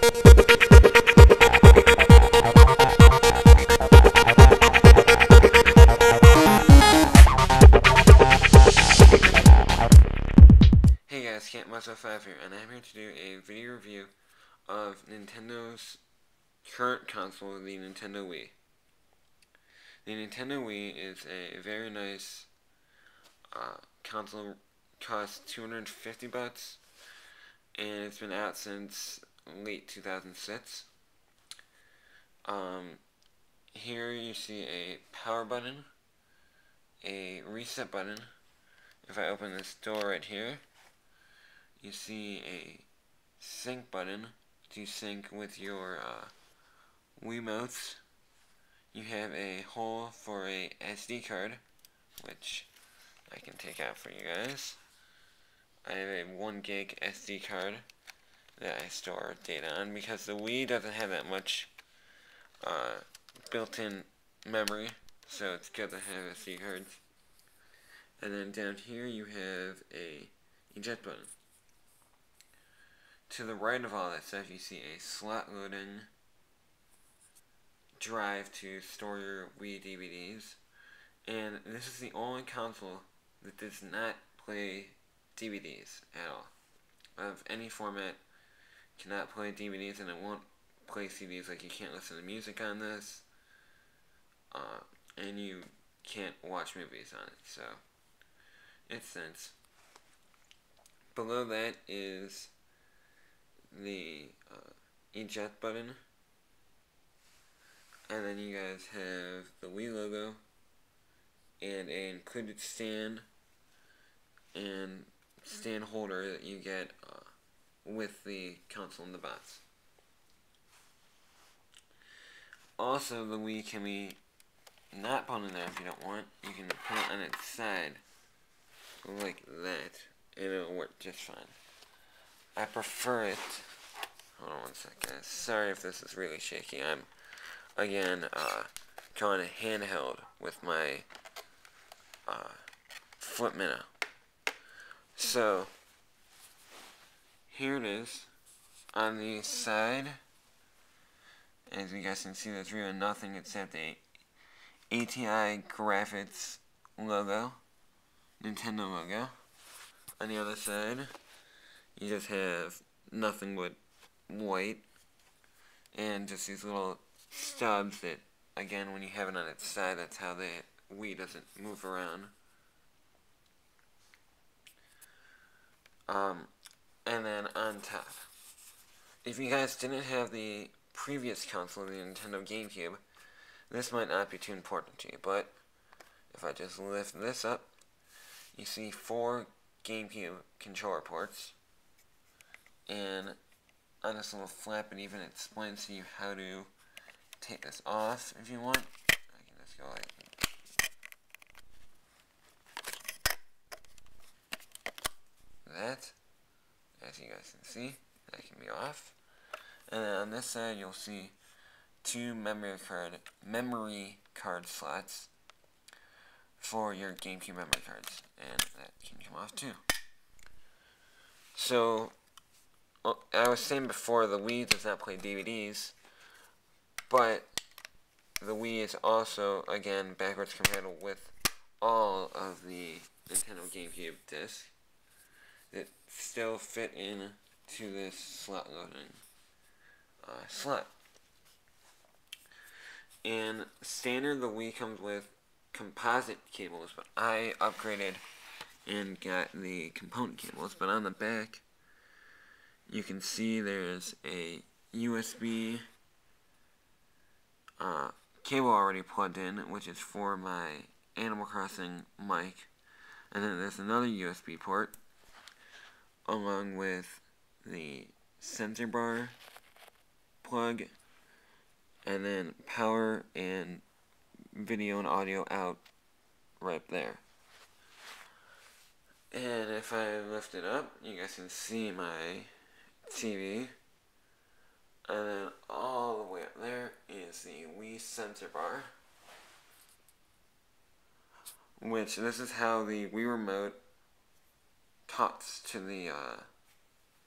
Hey guys, CantMonster5 here, and I'm here to do a video review of Nintendo's current console, the Nintendo Wii. The Nintendo Wii is a very nice console, costs $250, and it's been out since late 2006. Here you see a power button, a reset button. If I open this door right here, you see a sync button to sync with your Wiimotes. You have a hole for a SD card, which I can take out for you guys. I have a 1 gig SD card that I store data on because the Wii doesn't have that much built-in memory, so it's good to have SD cards. And then down here you have a eject button. To the right of all that stuff, you see a slot loading drive to store your Wii DVDs. And this is the only console that does not play DVDs at all. Of any format, cannot play DVDs, and it won't play CDs. Like, you can't listen to music on this, and you can't watch movies on it, so it stinks. Below that is the eject button, and then you guys have the Wii logo and an included stand and stand holder that you get with the console in the box. Also, the Wii can be not put in there if you don't want. You can put it on its side like that, and it'll work just fine. I prefer it. Hold on one sec, guys. Sorry if this is really shaky. I'm, again, going handheld with my Flip Minnow. So, here it is. On the side, as you guys can see, there's really nothing except a ATI Graphics logo, Nintendo logo. On the other side, you just have nothing but white and just these little stubs that, again, when you have it on its side, that's how the Wii doesn't move around. And then on top, if you guys didn't have the previous console, the Nintendo GameCube, this might not be too important to you, but if I just lift this up, you see 4 GameCube controller ports, and on this little flap, it even explains to you how to take this off if you want. I can just go like that. As you guys can see, that can be off. And then on this side, you'll see 2 memory card slots for your GameCube memory cards, and that can come off too. So, I was saying before, the Wii does not play DVDs, but the Wii is also, again, backwards compatible with all of the Nintendo GameCube discs that still fit in to this slot loading slot. And standard, the Wii comes with composite cables, but I upgraded and got the component cables. But on the back, you can see there's a USB cable already plugged in, which is for my Animal Crossing mic. And then there's another USB port, along with the sensor bar plug, and then power and video and audio out right there. And if I lift it up, you guys can see my TV. And then all the way up there is the Wii sensor bar, which this is how the Wii remote talks to the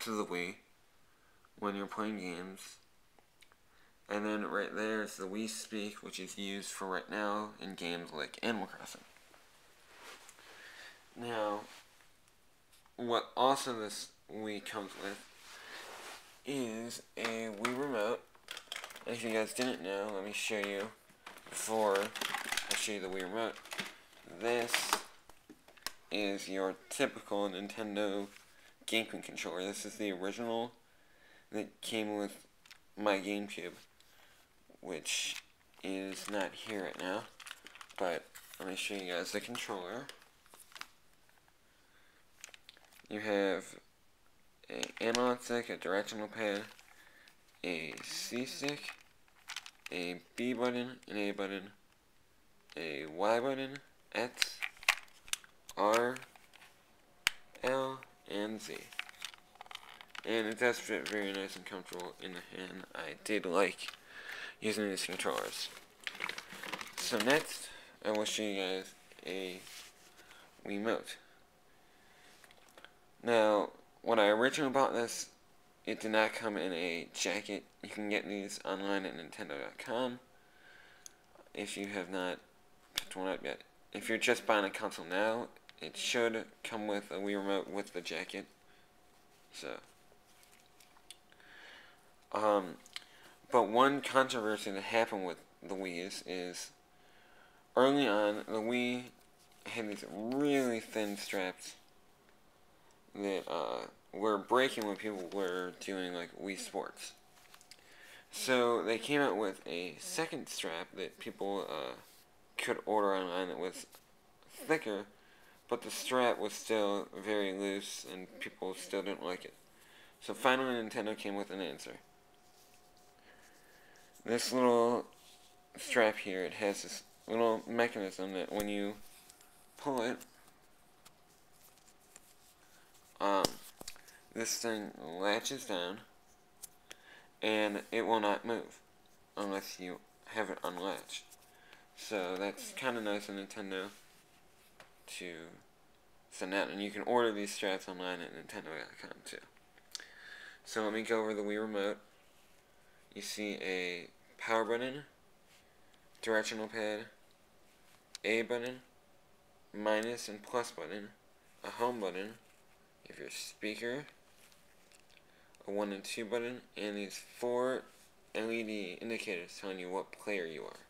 Wii when you're playing games. And then right there is the Wii Speak, which is used for right now in games like Animal Crossing. Now, what also this Wii comes with is a Wii Remote. If you guys didn't know, let me show you before I show you the Wii Remote. This is your typical Nintendo GameCube controller. This is the original that came with my GameCube, which is not here right now, but let me show you guys the controller. You have an analog stick, a directional pad, a C stick, a B button, an A button, a Y button, X, R, L, and Z. And it does fit very nice and comfortable in the hand. I did like using these controllers. So next, I will show you guys a Wiimote. Now, when I originally bought this, it did not come in a jacket. You can get these online at Nintendo.com if you have not picked one up yet. If you're just buying a console now, it should come with a Wii Remote with the jacket. So, but one controversy that happened with the Wii's is early on, the Wii had these really thin straps that were breaking when people were doing like Wii Sports. So they came out with a second strap that people could order online that was thicker, but the strap was still very loose and people still didn't like it. So finally Nintendo came with an answer. This little strap here, it has this little mechanism that when you pull it, this thing latches down and it will not move unless you have it unlatched. So that's kind of nice of Nintendo to send out, and you can order these straps online at Nintendo.com too. So let me go over the Wii Remote. You see a power button, directional pad, A button, minus and plus button, a home button, you have your speaker, a 1 and 2 button, and these 4 LED indicators telling you what player you are.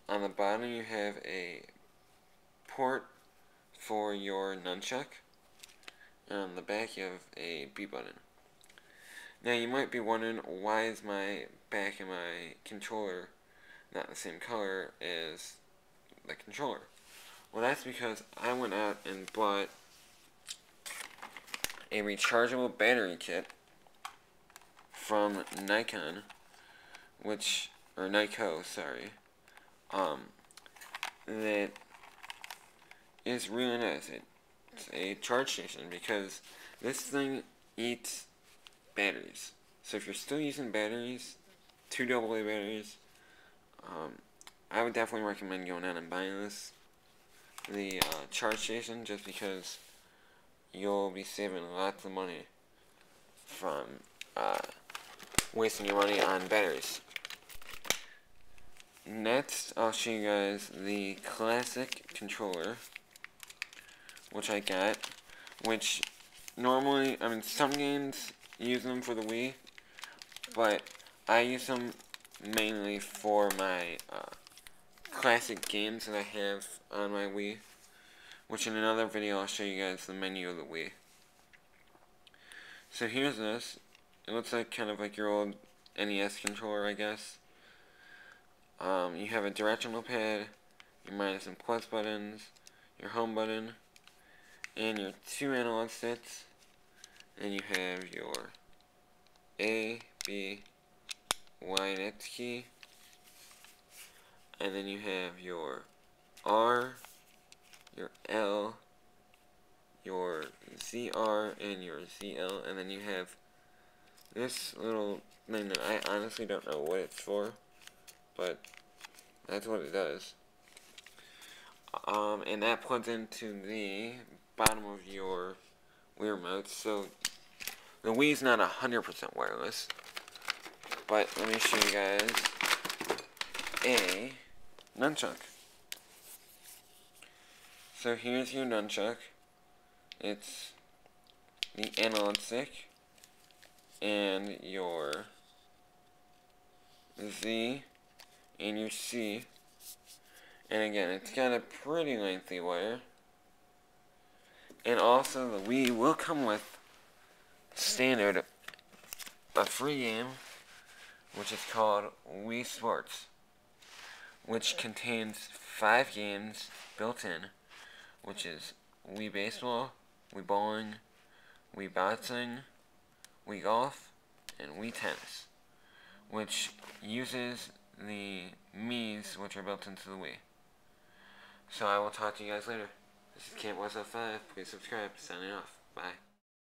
On the bottom you have a port for your nunchuck, and on the back you have a B button. Now you might be wondering, why is my back and my controller not the same color as the controller? Well, that's because I went out and bought a rechargeable battery kit from Nikon, Nyko, sorry, that is really nice. It's a charge station because this thing eats batteries. So if you're still using batteries, 2 AA batteries, I would definitely recommend going out and buying the charge station, just because you'll be saving lots of money from wasting your money on batteries. Next, I'll show you guys the classic controller, which I got, which normally, I mean, some games use them for the Wii, but I use them mainly for my classic games that I have on my Wii, which in another video I'll show you guys the menu of the Wii. So here's this. It looks like kind of like your old NES controller, I guess. You have a directional pad, your minus and plus buttons, your home button, and your 2 analog sticks, and you have your A, B, Y, and X key, and then you have your R, your L, your ZR, and your ZL, and then you have this little thing that I honestly don't know what it's for, but that's what it does. And that plugs into the bottom of your Wii Remote. So The Wii's not 100% wireless, but let me show you guys a nunchuck. So here's your nunchuck. It's the analog stick and your Z and your C. And again, it's got a pretty lengthy wire. And also the Wii will come with standard a free game which is called Wii Sports, which contains 5 games built in, which is Wii Baseball, Wii Bowling, Wii Boxing, Wii Golf, and Wii Tennis, which uses the Mii's which are built into the Wii. So I will talk to you guys later. This is Camp 105. Please subscribe. Signing off. Bye.